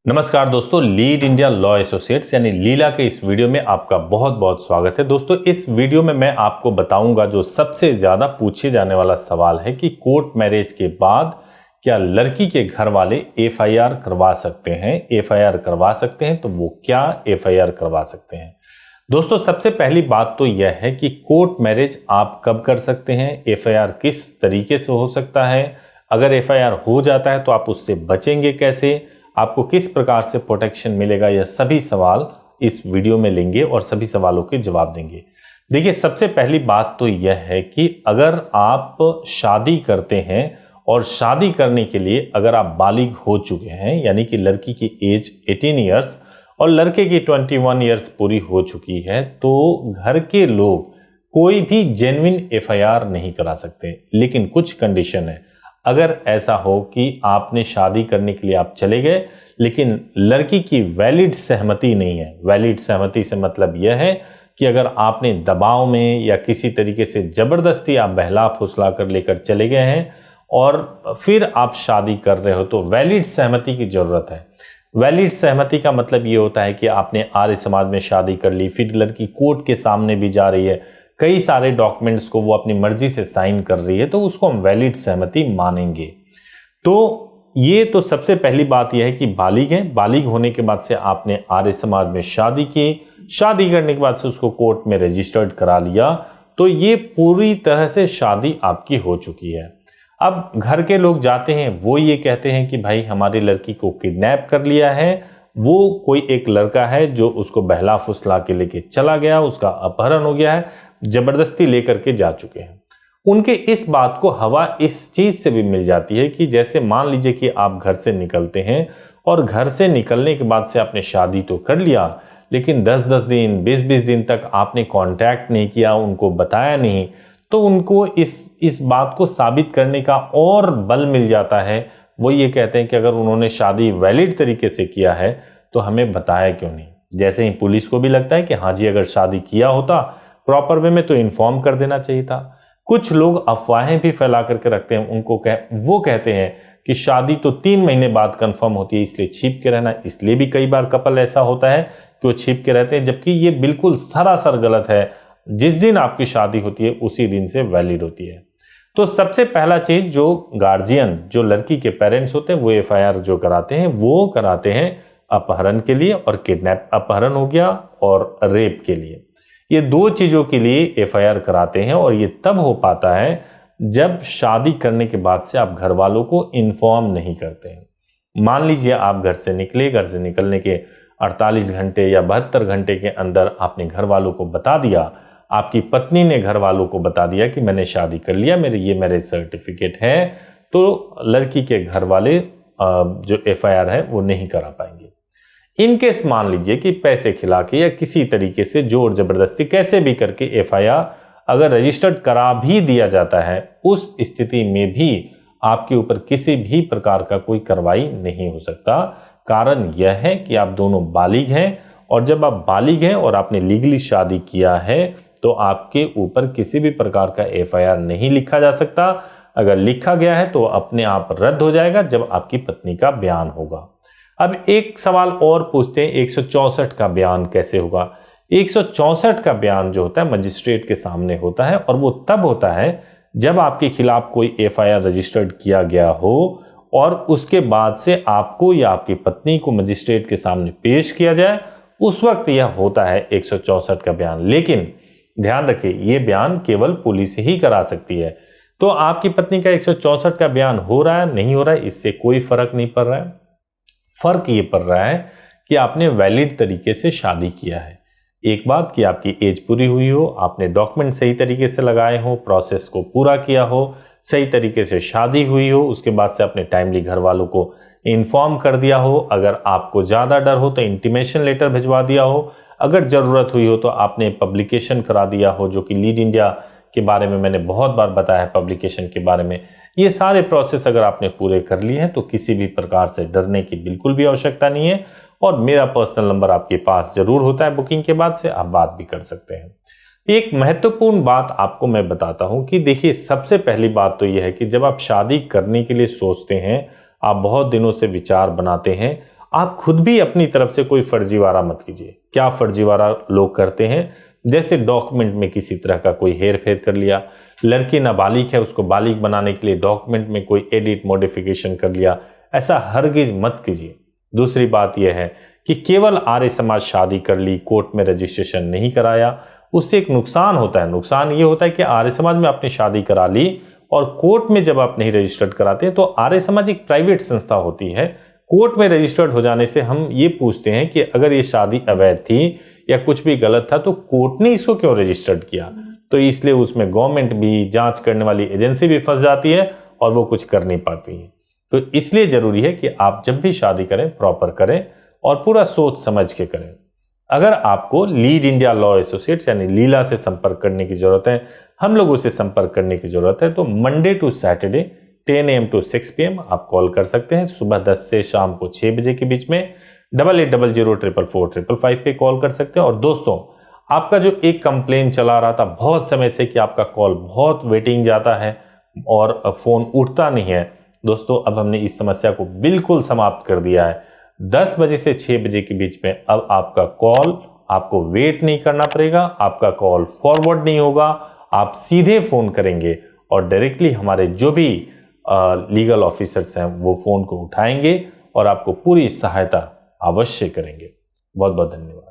नमस्कार दोस्तों, lead India law associates यानी लीला के इस वीडियो में आपका बहुत बहुत स्वागत है। दोस्तों, इस वीडियो में मैं आपको बताऊंगा जो सबसे ज्यादा पूछे जाने वाला सवाल है कि कोर्ट मैरिज के बाद क्या लड़की के घर वाले एफआईआर करवा सकते हैं। एफआईआर करवा सकते हैं तो वो क्या एफआईआर करवा सकते हैं। दोस्तों, सबसे पहली बात तो यह है कि कोर्ट मैरिज आप कब कर सकते हैं, एफआईआर किस तरीके से हो सकता है, अगर एफआईआर हो जाता है तो आप उससे बचेंगे कैसे, आपको किस प्रकार से प्रोटेक्शन मिलेगा, यह सभी सवाल इस वीडियो में लेंगे और सभी सवालों के जवाब देंगे। देखिए, सबसे पहली बात तो यह है कि अगर आप शादी करते हैं और शादी करने के लिए अगर आप बालिग हो चुके हैं, यानी कि लड़की की एज 18 ईयर्स और लड़के की 21 ईयर्स पूरी हो चुकी है, तो घर के लोग कोई भी जेन्युइन एफआईआर नहीं करा सकते। लेकिन कुछ कंडीशन है। अगर ऐसा हो कि आपने शादी करने के लिए आप चले गए लेकिन लड़की की वैलिड सहमति नहीं है। वैलिड सहमति से मतलब यह है कि अगर आपने दबाव में या किसी तरीके से जबरदस्ती आप बहला फुसला कर लेकर चले गए हैं और फिर आप शादी कर रहे हो तो वैलिड सहमति की जरूरत है। वैलिड सहमति का मतलब ये होता है कि आपने आर्य समाज में शादी कर ली, फिर लड़की कोर्ट के सामने भी जा रही है, कई सारे डॉक्यूमेंट्स को वो अपनी मर्जी से साइन कर रही है, तो उसको हम वैलिड सहमति मानेंगे। तो ये तो सबसे पहली बात यह है कि बालिग है। बालिग होने के बाद से आपने आर्य समाज में शादी की, शादी करने के बाद से उसको कोर्ट में रजिस्टर्ड करा लिया, तो ये पूरी तरह से शादी आपकी हो चुकी है। अब घर के लोग जाते हैं, वो ये कहते हैं कि भाई हमारी लड़की को किडनैप कर लिया है, वो कोई एक लड़का है जो उसको बहला फुसला के लेके चला गया, उसका अपहरण हो गया है, जबरदस्ती लेकर के जा चुके हैं। उनके इस बात को हवा इस चीज से भी मिल जाती है कि जैसे मान लीजिए कि आप घर से निकलते हैं और घर से निकलने के बाद से आपने शादी तो कर लिया, लेकिन 10-10 दिन 20-20 दिन तक आपने कांटेक्ट नहीं किया, उनको बताया नहीं, तो उनको इस बात को साबित करने का और बल मिल जाता है। वो ये कहते हैं कि अगर उन्होंने शादी वैलिड तरीके से किया है तो हमें बताया क्यों नहीं। जैसे ही पुलिस को भी लगता है कि हाँ जी, अगर शादी किया होता प्रॉपर वे में तो इन्फॉर्म कर देना चाहिए था। कुछ लोग अफवाहें भी फैला करके रखते हैं, वो कहते हैं कि शादी तो 3 महीने बाद कंफर्म होती है, इसलिए छिप के रहना। इसलिए भी कई बार कपल ऐसा होता है कि वो छिप के रहते हैं, जबकि ये बिल्कुल सरासर गलत है। जिस दिन आपकी शादी होती है उसी दिन से वैलिड होती है। तो सबसे पहला चीज, जो गार्जियन, जो लड़की के पेरेंट्स होते हैं, वो एफआईआर जो कराते हैं वो कराते हैं अपहरण के लिए और किडनैप, अपहरण हो गया, और रेप के लिए। ये 2 चीजों के लिए एफआईआर कराते हैं और ये तब हो पाता है जब शादी करने के बाद से आप घर वालों को इन्फॉर्म नहीं करते हैं। मान लीजिए आप घर से निकले, घर से निकलने के 48 घंटे या 72 घंटे के अंदर आपने घर वालों को बता दिया, आपकी पत्नी ने घर वालों को बता दिया कि मैंने शादी कर लिया, मेरे ये मैरिज सर्टिफिकेट है, तो लड़की के घर वाले जो एफआईआर है वो नहीं करा पाएंगे। इनकेस मान लीजिए कि पैसे खिला के या किसी तरीके से जोर जबरदस्ती कैसे भी करके एफआईआर अगर रजिस्टर्ड करा भी दिया जाता है, उस स्थिति में भी आपके ऊपर किसी भी प्रकार का कोई कार्रवाई नहीं हो सकता। कारण यह है कि आप दोनों बालिग हैं, और जब आप बालिग हैं और आपने लीगली शादी किया है तो आपके ऊपर किसी भी प्रकार का एफआईआर नहीं लिखा जा सकता। अगर लिखा गया है तो अपने आप रद्द हो जाएगा जब आपकी पत्नी का बयान होगा। अब एक सवाल और पूछते हैं, 164 का बयान कैसे होगा। 164 का बयान जो होता है मजिस्ट्रेट के सामने होता है, और वो तब होता है जब आपके खिलाफ कोई एफआईआर रजिस्टर्ड किया गया हो और उसके बाद से आपको या आपकी पत्नी को मजिस्ट्रेट के सामने पेश किया जाए, उस वक्त यह होता है 164 का बयान। लेकिन ध्यान रखिए, यह बयान केवल पुलिस ही करा सकती है। तो आपकी पत्नी का 164 का बयान हो रहा है नहीं हो रहा है, इससे कोई फर्क नहीं पड़ रहा है। फर्क ये पड़ रहा है कि आपने वैलिड तरीके से शादी किया है। एक बात कि आपकी एज पूरी हुई हो, आपने डॉक्यूमेंट सही तरीके से लगाए हो, प्रोसेस को पूरा किया हो, सही तरीके से शादी हुई हो, उसके बाद से आपने टाइमली घर वालों को इन्फॉर्म कर दिया हो। अगर आपको ज़्यादा डर हो तो इंटीमेशन लेटर भिजवा दिया हो, अगर ज़रूरत हुई हो तो आपने पब्लिकेशन करा दिया हो, जो कि लीड इंडिया के बारे में मैंने बहुत बार बताया है पब्लिकेशन के बारे में। ये सारे प्रोसेस अगर आपने पूरे कर लिए हैं तो किसी भी प्रकार से डरने की बिल्कुल भी आवश्यकता नहीं है। और मेरा पर्सनल नंबर आपके पास जरूर होता है, बुकिंग के बाद से आप बात भी कर सकते हैं। एक महत्वपूर्ण बात आपको मैं बताता हूं कि देखिए, सबसे पहली बात तो यह है कि जब आप शादी करने के लिए सोचते हैं, आप बहुत दिनों से विचार बनाते हैं, आप खुद भी अपनी तरफ से कोई फर्जीवाड़ा मत कीजिए। क्या फर्जीवाड़ा लोग करते हैं, जैसे डॉक्यूमेंट में किसी तरह का कोई हेर फेर कर लिया, लड़की नाबालिग है उसको बालिग बनाने के लिए डॉक्यूमेंट में कोई एडिट मॉडिफिकेशन कर लिया, ऐसा हरगिज मत कीजिए। दूसरी बात यह है कि केवल आर्य समाज शादी कर ली, कोर्ट में रजिस्ट्रेशन नहीं कराया, उससे एक नुकसान होता है। नुकसान ये होता है कि आर्य समाज में आपने शादी करा ली और कोर्ट में जब आप नहीं रजिस्टर्ड कराते तो आर्य समाज एक प्राइवेट संस्था होती है। कोर्ट में रजिस्टर्ड हो जाने से हम ये पूछते हैं कि अगर ये शादी अवैध थी या कुछ भी गलत था तो कोर्ट ने इसको क्यों रजिस्टर्ड किया। तो इसलिए उसमें गवर्नमेंट भी, जांच करने वाली एजेंसी भी फंस जाती है और वो कुछ कर नहीं पाती है। तो इसलिए जरूरी है कि आप जब भी शादी करें प्रॉपर करें और पूरा सोच समझ के करें। अगर आपको लीड इंडिया लॉ एसोसिएट्स यानी लीला से संपर्क करने की जरूरत है, हम लोगों से संपर्क करने की जरूरत है, तो Monday to Saturday 10 AM to 6 PM आप कॉल कर सकते हैं। सुबह 10 से शाम को 6 बजे के बीच में 8800444555 पे कॉल कर सकते हैं। और दोस्तों, आपका जो एक कंप्लेन चला रहा था बहुत समय से कि आपका कॉल बहुत वेटिंग जाता है और फोन उठता नहीं है, दोस्तों अब हमने इस समस्या को बिल्कुल समाप्त कर दिया है। 10 बजे से 6 बजे के बीच में अब आपका कॉल, आपको वेट नहीं करना पड़ेगा, आपका कॉल फॉरवर्ड नहीं होगा, आप सीधे फोन करेंगे और डायरेक्टली हमारे जो भी लीगल ऑफिसर्स हैं वो फोन को उठाएंगे और आपको पूरी सहायता अवश्य करेंगे। बहुत बहुत धन्यवाद।